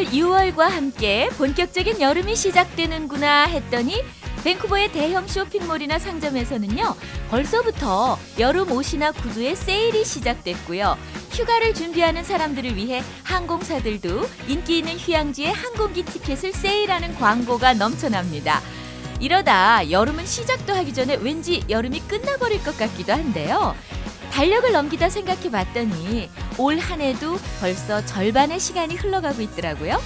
올 6월과 함께 본격적인 여름이 시작되는구나 했더니 밴쿠버의 대형 쇼핑몰이나 상점에서는요, 벌써부터 여름 옷이나 구두의 세일이 시작됐고요. 휴가를 준비하는 사람들을 위해 항공사들도 인기 있는 휴양지의 항공기 티켓을 세일하는 광고가 넘쳐납니다. 이러다 여름은 시작도 하기 전에 왠지 여름이 끝나버릴 것 같기도 한데요. 달력을 넘기다 생각해 봤더니 올 한 해도 벌써 절반의 시간이 흘러가고 있더라고요.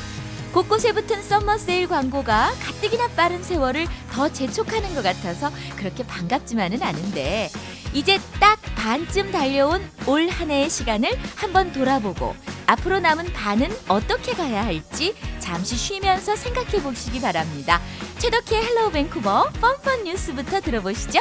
곳곳에 붙은 썸머 세일 광고가 가뜩이나 빠른 세월을 더 재촉하는 것 같아서 그렇게 반갑지만은 않은데, 이제 딱 반쯤 달려온 올 한 해의 시간을 한번 돌아보고 앞으로 남은 반은 어떻게 가야 할지 잠시 쉬면서 생각해 보시기 바랍니다. 최덕희의 헬로우 밴쿠버 펀펀 뉴스부터 들어보시죠.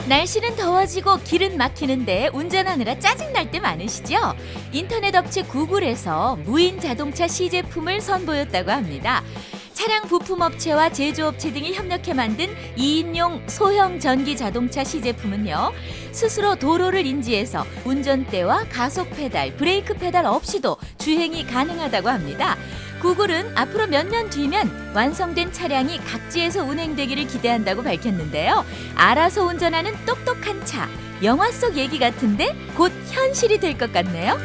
날씨는 더워지고 길은 막히는데 운전하느라 짜증날 때 많으시죠? 인터넷 업체 구글에서 무인 자동차 시제품을 선보였다고 합니다. 차량 부품 업체와 제조업체 등이 협력해 만든 2인용 소형 전기 자동차 시제품은요, 스스로 도로를 인지해서 운전대와 가속 페달, 브레이크 페달 없이도 주행이 가능하다고 합니다. 구글은 앞으로 몇 년 뒤면 완성된 차량이 각지에서 운행되기를 기대한다고 밝혔는데요. 알아서 운전하는 똑똑한 차, 영화 속 얘기 같은데 곧 현실이 될 것 같네요.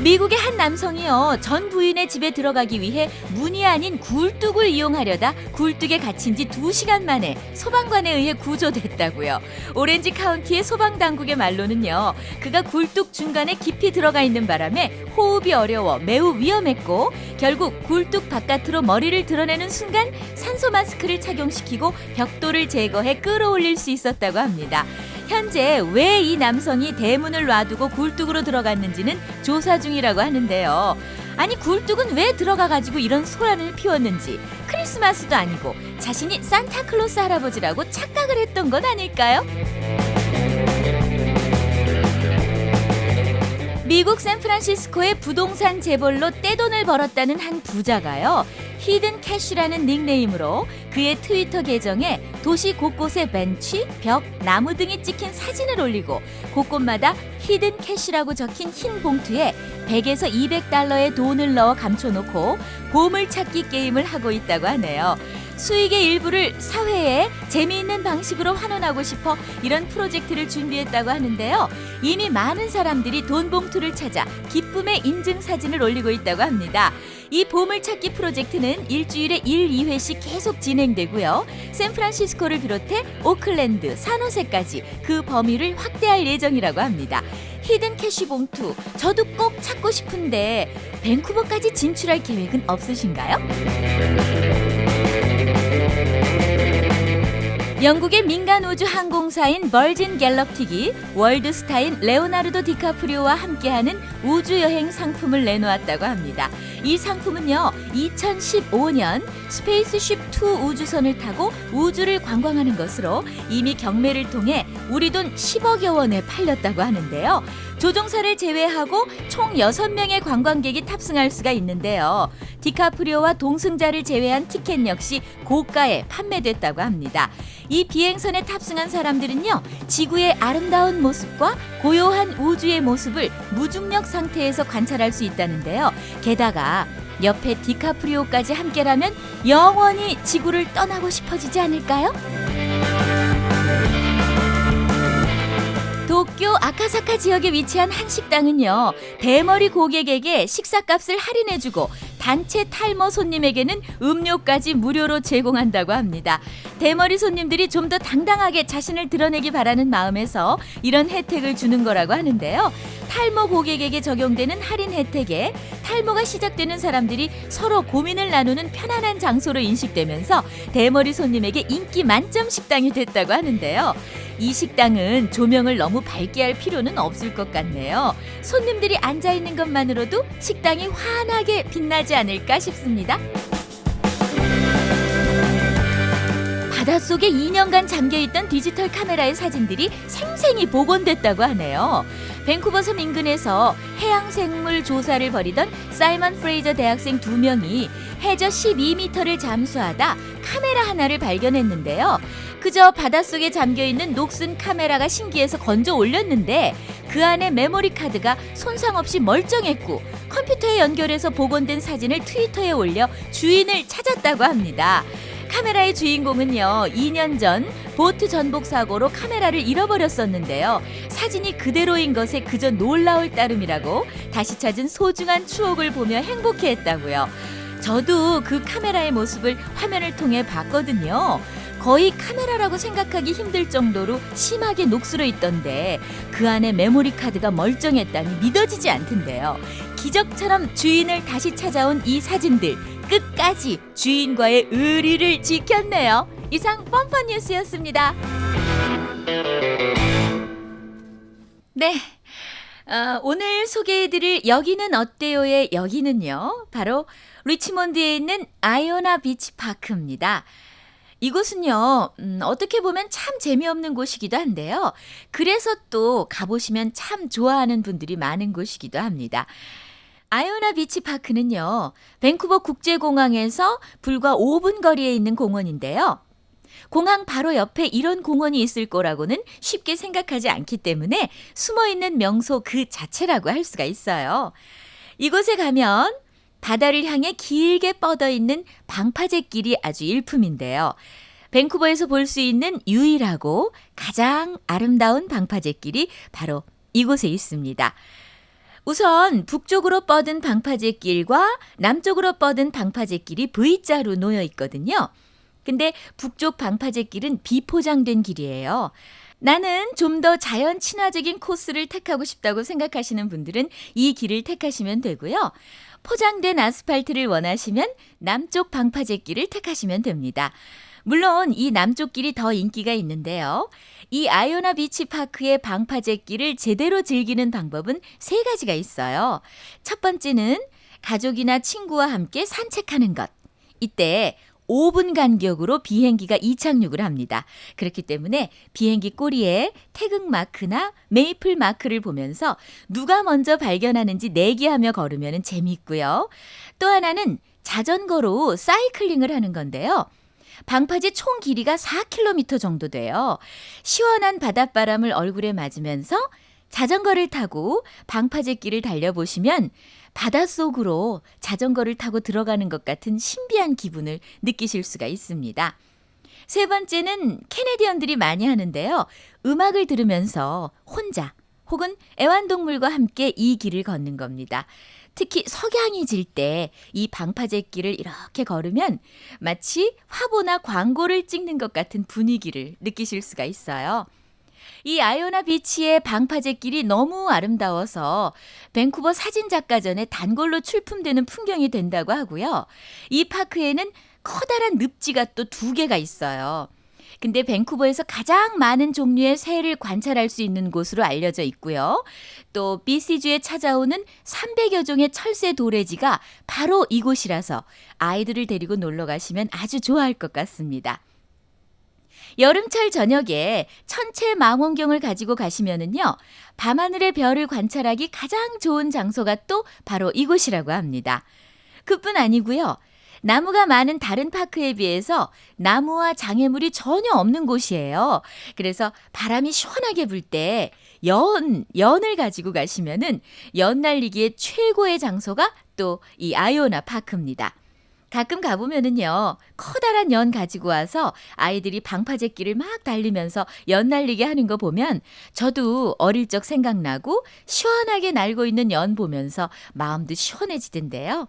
미국의 한 남성이요, 전 부인의 집에 들어가기 위해 문이 아닌 굴뚝을 이용하려다 굴뚝에 갇힌 지 2시간 만에 소방관에 의해 구조됐다고요. 오렌지 카운티의 소방당국의 말로는요, 그가 굴뚝 중간에 깊이 들어가 있는 바람에 호흡이 어려워 매우 위험했고, 결국 굴뚝 바깥으로 머리를 드러내는 순간 산소 마스크를 착용시키고 벽돌을 제거해 끌어올릴 수 있었다고 합니다. 현재 왜 이 남성이 대문을 놔두고 굴뚝으로 들어갔는지는 조사 중이라고 하는데요. 아니, 굴뚝은 왜 들어가가지고 이런 소란을 피웠는지, 크리스마스도 아니고 자신이 산타클로스 할아버지라고 착각을 했던 건 아닐까요? 미국 샌프란시스코의 부동산 재벌로 떼돈을 벌었다는 한 부자가요, 히든 캐시라는 닉네임으로 그의 트위터 계정에 도시 곳곳에 벤치, 벽, 나무 등이 찍힌 사진을 올리고 곳곳마다 히든 캐시라고 적힌 흰 봉투에 100에서 200달러의 돈을 넣어 감춰놓고 보물찾기 게임을 하고 있다고 하네요. 수익의 일부를 사회에 재미있는 방식으로 환원하고 싶어 이런 프로젝트를 준비했다고 하는데요. 이미 많은 사람들이 돈 봉투를 찾아 기쁨의 인증사진을 올리고 있다고 합니다. 이 보물찾기 프로젝트는 일주일에 1, 2회씩 계속 진행되고요. 샌프란시스코를 비롯해 오클랜드, 산호세까지 그 범위를 확대할 예정이라고 합니다. 히든 캐시 봉투, 저도 꼭 찾고 싶은데 밴쿠버까지 진출할 계획은 없으신가요? 영국의 민간 우주 항공사인 버진 갤럭틱이 월드스타인 레오나르도 디카프리오와 함께하는 우주여행 상품을 내놓았다고 합니다. 이 상품은요, 2015년 스페이스쉽 2 우주선을 타고 우주를 관광하는 것으로 이미 경매를 통해 우리 돈 10억여 원에 팔렸다고 하는데요. 조종사를 제외하고 총 6명의 관광객이 탑승할 수가 있는데요. 디카프리오와 동승자를 제외한 티켓 역시 고가에 판매됐다고 합니다. 이 비행선에 탑승한 사람들은요, 지구의 아름다운 모습과 고요한 우주의 모습을 무중력 상태에서 관찰할 수 있다는데요. 게다가 옆에 디카프리오까지 함께라면 영원히 지구를 떠나고 싶어지지 않을까요? 도쿄 아카사카 지역에 위치한 한 식당은요, 대머리 고객에게 식사값을 할인해주고 단체 탈모 손님에게는 음료까지 무료로 제공한다고 합니다. 대머리 손님들이 좀 더 당당하게 자신을 드러내기 바라는 마음에서 이런 혜택을 주는 거라고 하는데요. 탈모 고객에게 적용되는 할인 혜택에 탈모가 시작되는 사람들이 서로 고민을 나누는 편안한 장소로 인식되면서 대머리 손님에게 인기 만점 식당이 됐다고 하는데요. 이 식당은 조명을 너무 밝게 할 필요는 없을 것 같네요. 손님들이 앉아있는 것만으로도 식당이 환하게 빛나지 않을까 싶습니다. 바닷속에 2년간 잠겨있던 디지털 카메라의 사진들이 생생히 복원됐다고 하네요. 밴쿠버 섬 인근에서 해양생물 조사를 벌이던 사이먼 프레이저 대학생 2명이 해저 12m를 잠수하다 카메라 하나를 발견했는데요. 그저 바닷속에 잠겨있는 녹슨 카메라가 신기해서 건져 올렸는데 그 안에 메모리 카드가 손상 없이 멀쩡했고 컴퓨터에 연결해서 복원된 사진을 트위터에 올려 주인을 찾았다고 합니다. 카메라의 주인공은요, 2년 전 보트 전복 사고로 카메라를 잃어버렸었는데요. 사진이 그대로인 것에 그저 놀라울 따름이라고 다시 찾은 소중한 추억을 보며 행복해했다고요. 저도 그 카메라의 모습을 화면을 통해 봤거든요. 거의 카메라라고 생각하기 힘들 정도로 심하게 녹슬어 있던데 그 안에 메모리 카드가 멀쩡했다니 믿어지지 않던데요. 기적처럼 주인을 다시 찾아온 이 사진들, 끝까지 주인과의 의리를 지켰네요. 이상 뻔뻔 뉴스였습니다. 네, 오늘 소개해드릴 여기는 어때요의 여기는요, 바로 리치몬드에 있는 아이오나 비치 파크입니다. 이곳은요, 어떻게 보면 참 재미없는 곳이기도 한데요. 그래서 또 가보시면 참 좋아하는 분들이 많은 곳이기도 합니다. 아이오나 비치 파크는요, 밴쿠버 국제공항에서 불과 5분 거리에 있는 공원인데요. 공항 바로 옆에 이런 공원이 있을 거라고는 쉽게 생각하지 않기 때문에 숨어있는 명소 그 자체라고 할 수가 있어요. 이곳에 가면 바다를 향해 길게 뻗어 있는 방파제 길이 아주 일품인데요. 밴쿠버에서 볼 수 있는 유일하고 가장 아름다운 방파제 길이 바로 이곳에 있습니다. 우선 북쪽으로 뻗은 방파제 길과 남쪽으로 뻗은 방파제 길이 V자로 놓여 있거든요. 근데 북쪽 방파제 길은 비포장된 길이에요. 나는 좀 더 자연 친화적인 코스를 택하고 싶다고 생각하시는 분들은 이 길을 택하시면 되고요. 포장된 아스팔트를 원하시면 남쪽 방파제 길을 택하시면 됩니다. 물론 이 남쪽 길이 더 인기가 있는데요. 이 아이오나 비치 파크의 방파제 길을 제대로 즐기는 방법은 3가지가 있어요. 첫 번째는 가족이나 친구와 함께 산책하는 것. 이때 5분 간격으로 비행기가 이착륙을 합니다. 그렇기 때문에 비행기 꼬리에 태극 마크나 메이플 마크를 보면서 누가 먼저 발견하는지 내기하며 걸으면 재미있고요. 또 하나는 자전거로 사이클링을 하는 건데요. 방파제 총 길이가 4km 정도 돼요. 시원한 바닷바람을 얼굴에 맞으면서 자전거를 타고 방파제 길을 달려보시면 바닷속으로 자전거를 타고 들어가는 것 같은 신비한 기분을 느끼실 수가 있습니다. 3번째는 캐네디언들이 많이 하는데요. 음악을 들으면서 혼자 혹은 애완동물과 함께 이 길을 걷는 겁니다. 특히 석양이 질 때 이 방파제 길을 이렇게 걸으면 마치 화보나 광고를 찍는 것 같은 분위기를 느끼실 수가 있어요. 이 아이오나 비치의 방파제 길이 너무 아름다워서 밴쿠버 사진작가전에 단골로 출품되는 풍경이 된다고 하고요. 이 파크에는 커다란 늪지가 또 2개가 있어요. 근데 밴쿠버에서 가장 많은 종류의 새를 관찰할 수 있는 곳으로 알려져 있고요. 또 BC주에 찾아오는 300여 종의 철새 도래지가 바로 이곳이라서 아이들을 데리고 놀러 가시면 아주 좋아할 것 같습니다. 여름철 저녁에 천체 망원경을 가지고 가시면은요, 밤하늘의 별을 관찰하기 가장 좋은 장소가 또 바로 이곳이라고 합니다. 그뿐 아니고요. 나무가 많은 다른 파크에 비해서 나무와 장애물이 전혀 없는 곳이에요. 그래서 바람이 시원하게 불 때 연을 가지고 가시면은 연 날리기의 최고의 장소가 또 이 아이오나 파크입니다. 가끔 가보면은요, 커다란 연 가지고 와서 아이들이 방파제 길을 막 달리면서 연 날리게 하는 거 보면 저도 어릴 적 생각나고 시원하게 날고 있는 연 보면서 마음도 시원해지던데요.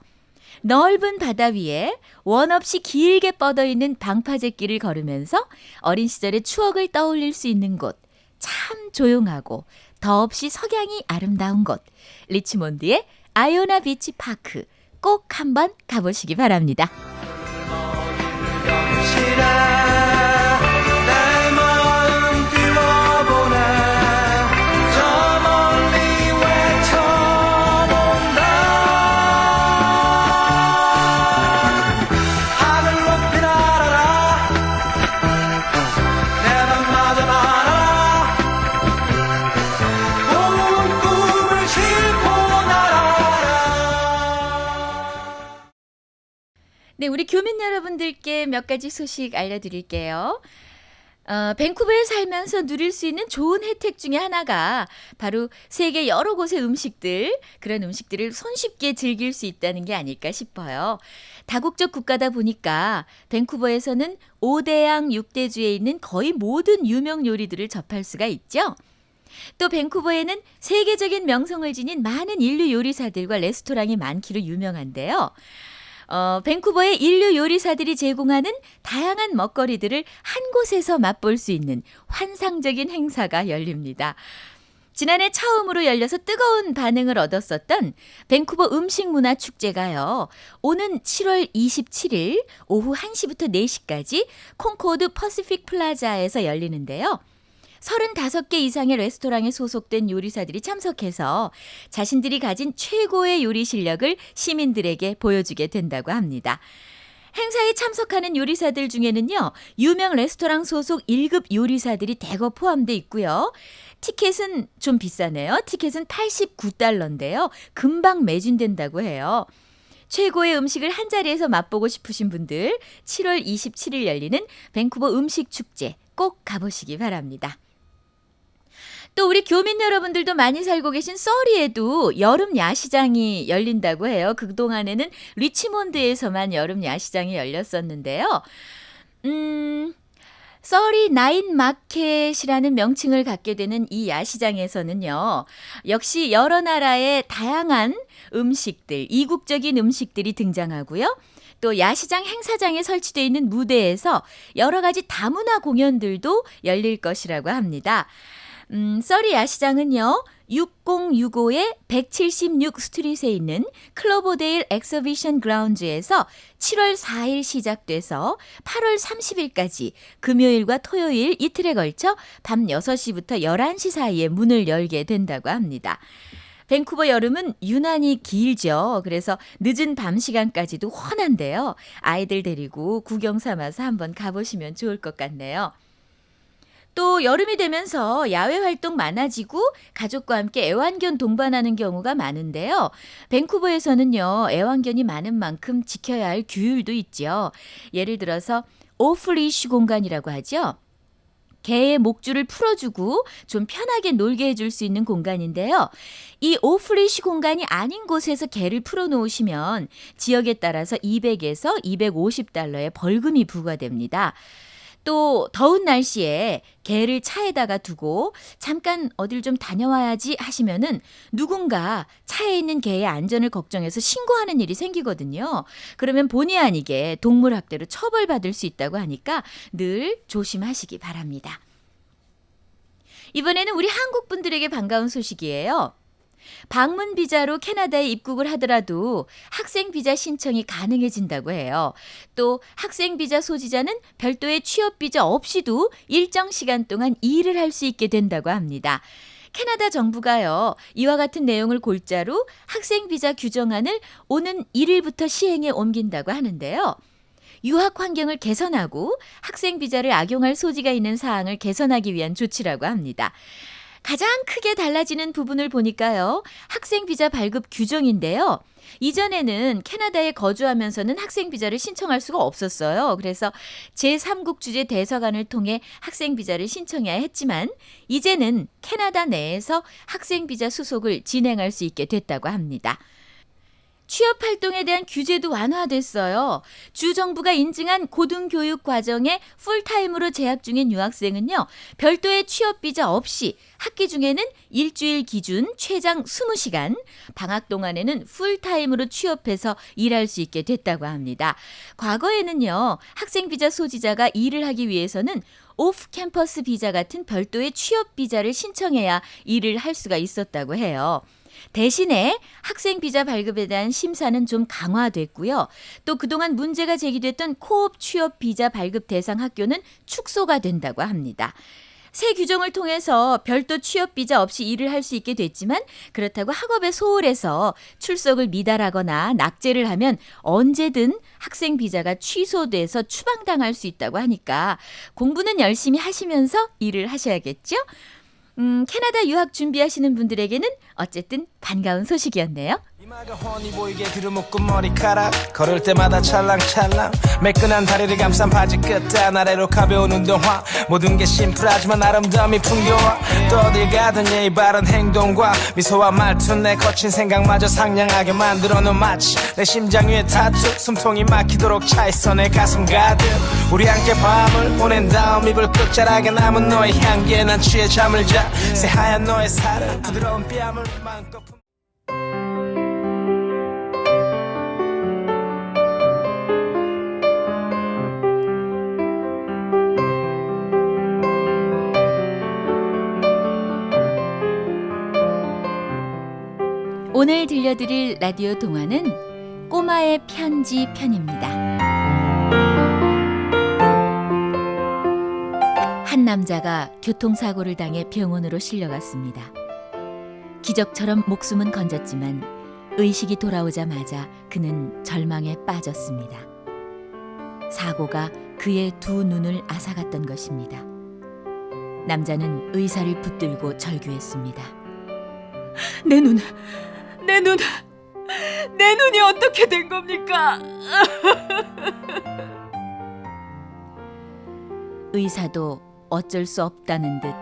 넓은 바다 위에 원 없이 길게 뻗어 있는 방파제 길을 걸으면서 어린 시절의 추억을 떠올릴 수 있는 곳, 참 조용하고 더없이 석양이 아름다운 곳, 리치몬드의 아이오나 비치 파크, 꼭 한번 가보시기 바랍니다. 네, 우리 교민 여러분들께 몇 가지 소식 알려드릴게요. 밴쿠버에 살면서 누릴 수 있는 좋은 혜택 중에 하나가 바로 세계 여러 곳의 음식들, 그런 음식들을 손쉽게 즐길 수 있다는 게 아닐까 싶어요. 다국적 국가다 보니까 밴쿠버에서는 5대양 6대주에 있는 거의 모든 유명 요리들을 접할 수가 있죠. 또 밴쿠버에는 세계적인 명성을 지닌 많은 인류 요리사들과 레스토랑이 많기로 유명한데요. 밴쿠버의 인류 요리사들이 제공하는 다양한 먹거리들을 한 곳에서 맛볼 수 있는 환상적인 행사가 열립니다. 지난해 처음으로 열려서 뜨거운 반응을 얻었었던 밴쿠버 음식문화 축제가요. 오는 7월 27일 오후 1시부터 4시까지 콩코드 퍼시픽 플라자에서 열리는데요. 35개 이상의 레스토랑에 소속된 요리사들이 참석해서 자신들이 가진 최고의 요리 실력을 시민들에게 보여주게 된다고 합니다. 행사에 참석하는 요리사들 중에는요, 유명 레스토랑 소속 1급 요리사들이 대거 포함되어 있고요. 티켓은 좀 비싸네요. 티켓은 $89인데요. 금방 매진된다고 해요. 최고의 음식을 한자리에서 맛보고 싶으신 분들 7월 27일 열리는 밴쿠버 음식 축제 꼭 가보시기 바랍니다. 또 우리 교민 여러분들도 많이 살고 계신 서리에도 여름 야시장이 열린다고 해요. 그동안에는 리치몬드에서만 여름 야시장이 열렸었는데요. 서리 나인 마켓이라는 명칭을 갖게 되는 이 야시장에서는요. 역시 여러 나라의 다양한 음식들, 이국적인 음식들이 등장하고요. 또 야시장 행사장에 설치되어 있는 무대에서 여러 가지 다문화 공연들도 열릴 것이라고 합니다. 서리 야시장은요. 6065의 176 스트릿에 있는 클로버데일 엑서비션 그라운드에서 7월 4일 시작돼서 8월 30일까지 금요일과 토요일 이틀에 걸쳐 밤 6시부터 11시 사이에 문을 열게 된다고 합니다. 밴쿠버 여름은 유난히 길죠. 그래서 늦은 밤 시간까지도 훤한데요. 아이들 데리고 구경 삼아서 한번 가보시면 좋을 것 같네요. 또 여름이 되면서 야외 활동 많아지고 가족과 함께 애완견 동반하는 경우가 많은데요. 밴쿠버에서는요. 애완견이 많은 만큼 지켜야 할 규율도 있죠. 예를 들어서 오프리쉬 공간이라고 하죠. 개의 목줄을 풀어주고 좀 편하게 놀게 해줄 수 있는 공간인데요. 이 오프리쉬 공간이 아닌 곳에서 개를 풀어놓으시면 지역에 따라서 200에서 $250의 벌금이 부과됩니다. 또 더운 날씨에 개를 차에다가 두고 잠깐 어딜 좀 다녀와야지 하시면은 누군가 차에 있는 개의 안전을 걱정해서 신고하는 일이 생기거든요. 그러면 본의 아니게 동물학대로 처벌받을 수 있다고 하니까 늘 조심하시기 바랍니다. 이번에는 우리 한국 분들에게 반가운 소식이에요. 방문 비자로 캐나다에 입국을 하더라도 학생 비자 신청이 가능해진다고 해요. 또 학생 비자 소지자는 별도의 취업 비자 없이도 일정 시간 동안 일을 할 수 있게 된다고 합니다. 캐나다 정부가요. 이와 같은 내용을 골자로 학생 비자 규정안을 오는 1일부터 시행에 옮긴다고 하는데요. 유학 환경을 개선하고 학생 비자를 악용할 소지가 있는 사항을 개선하기 위한 조치라고 합니다. 가장 크게 달라지는 부분을 보니까요. 학생 비자 발급 규정인데요. 이전에는 캐나다에 거주하면서는 학생 비자를 신청할 수가 없었어요. 그래서 제3국 주재 대사관을 통해 학생 비자를 신청해야 했지만 이제는 캐나다 내에서 학생 비자 수속을 진행할 수 있게 됐다고 합니다. 취업 활동에 대한 규제도 완화됐어요. 주 정부가 인증한 고등교육 과정에 풀타임으로 재학 중인 유학생은요. 별도의 취업 비자 없이 학기 중에는 일주일 기준 최장 20시간, 방학 동안에는 풀타임으로 취업해서 일할 수 있게 됐다고 합니다. 과거에는요. 학생 비자 소지자가 일을 하기 위해서는 오프 캠퍼스 비자 같은 별도의 취업 비자를 신청해야 일을 할 수가 있었다고 해요. 대신에 학생 비자 발급에 대한 심사는 좀 강화됐고요. 또 그동안 문제가 제기됐던 코업 취업 비자 발급 대상 학교는 축소가 된다고 합니다. 새 규정을 통해서 별도 취업 비자 없이 일을 할 수 있게 됐지만 그렇다고 학업에 소홀해서 출석을 미달하거나 낙제를 하면 언제든 학생 비자가 취소돼서 추방당할 수 있다고 하니까 공부는 열심히 하시면서 일을 하셔야겠죠? 캐나다 유학 준비하시는 분들에게는 어쨌든 반가운 소식이었네요. 이마가 훤히 보이게 들어묶은 머리카락 걸을 때마다 찰랑찰랑 매끈한 다리를 감싼 바지 끝단 아래로 가벼운 운동화 모든 게 심플하지만 아름다움이 풍겨워 또 어딜 가든 예의 바른 행동과 미소와 말투 내 거친 생각마저 상냥하게 만들어놓은 마치 내 심장 위에 타투 숨통이 막히도록 차있어 내 가슴 가득 우리 함께 밤을 보낸 다음 이불 끝자락에 남은 너의 향기에 난 취해 잠을 자 새하얀 너의 살은 부드러운 뺨을 마음껏 오늘 들려드릴 라디오 동화는 꼬마의 편지 편입니다. 한 남자가 교통사고를 당해 병원으로 실려갔습니다. 기적처럼 목숨은 건졌지만 의식이 돌아오자마자 그는 절망에 빠졌습니다. 사고가 그의 두 눈을 앗아갔던 것입니다. 남자는 의사를 붙들고 절규했습니다. 내 눈이 어떻게 된 겁니까? 의사도 어쩔 수 없다는 듯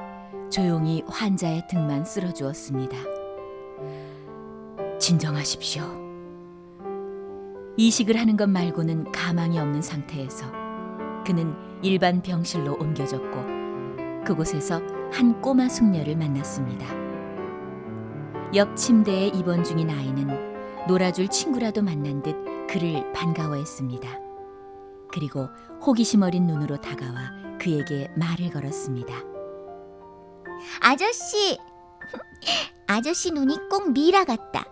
조용히 환자의 등만 쓸어주었습니다. 진정하십시오. 이식을 하는 것 말고는 가망이 없는 상태에서 그는 일반 병실로 옮겨졌고 그곳에서 한 꼬마 숙녀를 만났습니다. 옆 침대에 입원 중인 아이는 놀아줄 친구라도 만난 듯 그를 반가워했습니다. 그리고 호기심 어린 눈으로 다가와 그에게 말을 걸었습니다. 아저씨, 아저씨 눈이 꼭 미라 같다.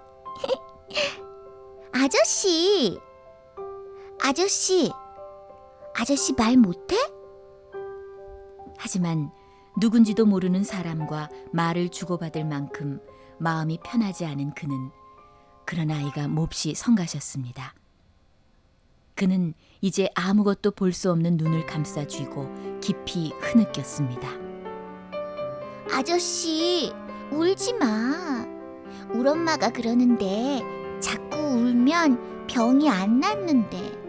아저씨, 아저씨 말 못해? 하지만 누군지도 모르는 사람과 말을 주고받을 만큼 마음이 편하지 않은 그는 그런 아이가 몹시 성가셨습니다. 그는 이제 아무것도 볼 수 없는 눈을 감싸 쥐고 깊이 흐느꼈습니다. 아저씨, 울지 마. 우리 엄마가 그러는데 자꾸 울면 병이 안 낫는데.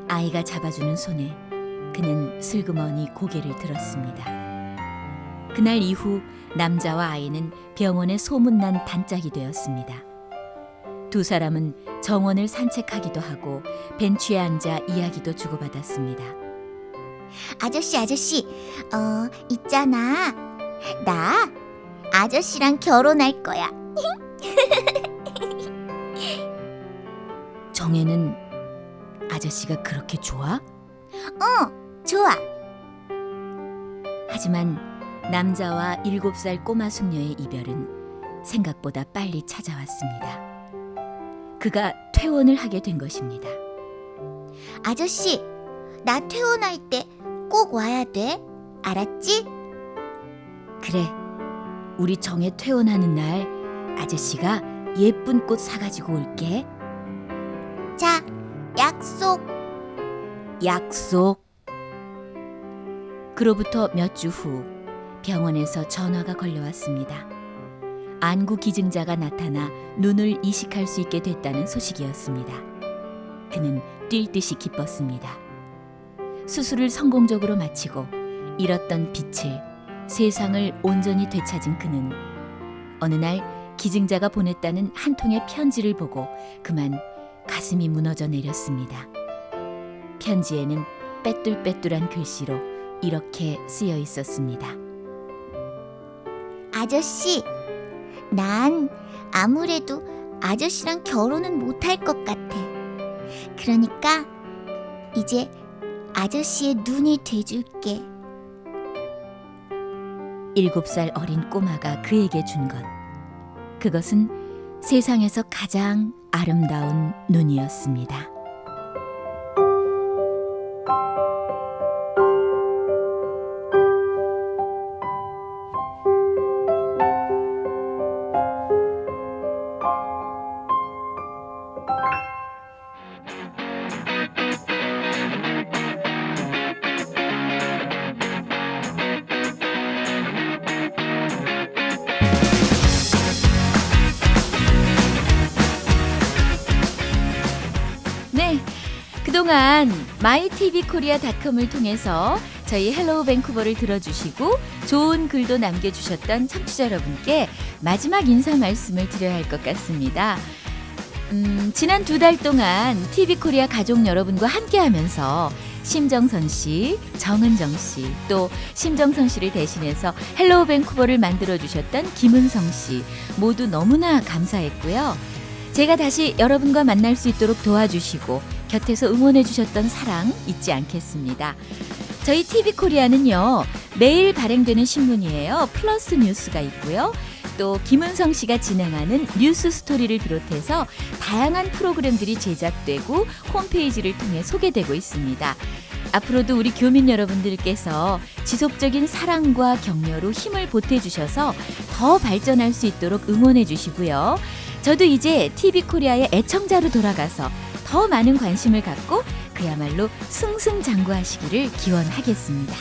아이가 잡아주는 손에 그는 슬그머니 고개를 들었습니다. 그날 이후 남자와 아이는 병원에 소문난 단짝이 되었습니다. 두 사람은 정원을 산책하기도 하고 벤치에 앉아 이야기도 주고받았습니다. 아저씨, 있잖아. 나 아저씨랑 결혼할 거야. 정혜는 아저씨가 그렇게 좋아? 좋아. 하지만 남자와 7살 꼬마 숙녀의 이별은 생각보다 빨리 찾아왔습니다. 그가 퇴원을 하게 된 것입니다. 아저씨, 나 퇴원할 때 꼭 와야 돼. 알았지? 그래, 우리 정혜 퇴원하는 날 아저씨가 예쁜 꽃 사가지고 올게. 자, 약속. 약속. 그로부터 몇 주 후 병원에서 전화가 걸려왔습니다. 안구 기증자가 나타나 눈을 이식할 수 있게 됐다는 소식이었습니다. 그는 뛸 듯이 기뻤습니다. 수술을 성공적으로 마치고 잃었던 빛을, 세상을 온전히 되찾은 그는 어느 날 기증자가 보냈다는 한 통의 편지를 보고 그만 가슴이 무너져 내렸습니다. 편지에는 빼뚤빼뚤한 글씨로 이렇게 쓰여 있었습니다. 아저씨, 난 아무래도 아저씨랑 결혼은 못할 것 같아. 그러니까 이제 아저씨의 눈이 돼줄게. 7살 어린 꼬마가 그에게 준 것. 그것은 세상에서 가장 아름다운 눈이었습니다. 그동안 mytvkorea.com을 통해서 저희 헬로우 밴쿠버를 들어주시고 좋은 글도 남겨주셨던 청취자 여러분께 마지막 인사 말씀을 드려야 할 것 같습니다. 지난 2달 동안 TV코리아 가족 여러분과 함께하면서 심정선 씨, 정은정 씨, 또 심정선 씨를 대신해서 헬로우 밴쿠버를 만들어주셨던 김은성 씨 모두 너무나 감사했고요. 제가 다시 여러분과 만날 수 있도록 도와주시고 곁에서 응원해주셨던 사랑 잊지 않겠습니다. 저희 TV코리아는요, 매일 발행되는 신문이에요. 플러스 뉴스가 있고요. 또 김은성 씨가 진행하는 뉴스 스토리를 비롯해서 다양한 프로그램들이 제작되고 홈페이지를 통해 소개되고 있습니다. 앞으로도 우리 교민 여러분들께서 지속적인 사랑과 격려로 힘을 보태주셔서 더 발전할 수 있도록 응원해 주시고요. 저도 이제 TV코리아의 애청자로 돌아가서 더 많은 관심을 갖고 그야말로 승승장구하시기를 기원하겠습니다.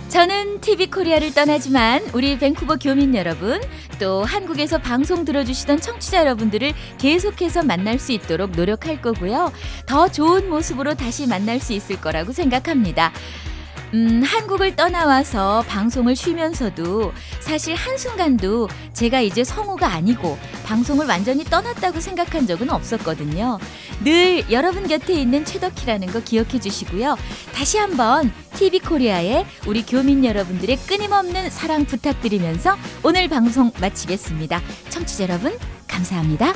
저는 TV코리아를 떠나지만 우리 밴쿠버 교민 여러분, 또 한국에서 방송 들어주시던 청취자 여러분들을 계속해서 만날 수 있도록 노력할 거고요. 더 좋은 모습으로 다시 만날 수 있을 거라고 생각합니다. 한국을 떠나와서 방송을 쉬면서도 사실 한순간도 제가 이제 성우가 아니고 방송을 완전히 떠났다고 생각한 적은 없었거든요. 늘 여러분 곁에 있는 최덕희라는 거 기억해 주시고요. 다시 한번 TV코리아에 우리 교민 여러분들의 끊임없는 사랑 부탁드리면서 오늘 방송 마치겠습니다. 청취자 여러분 감사합니다.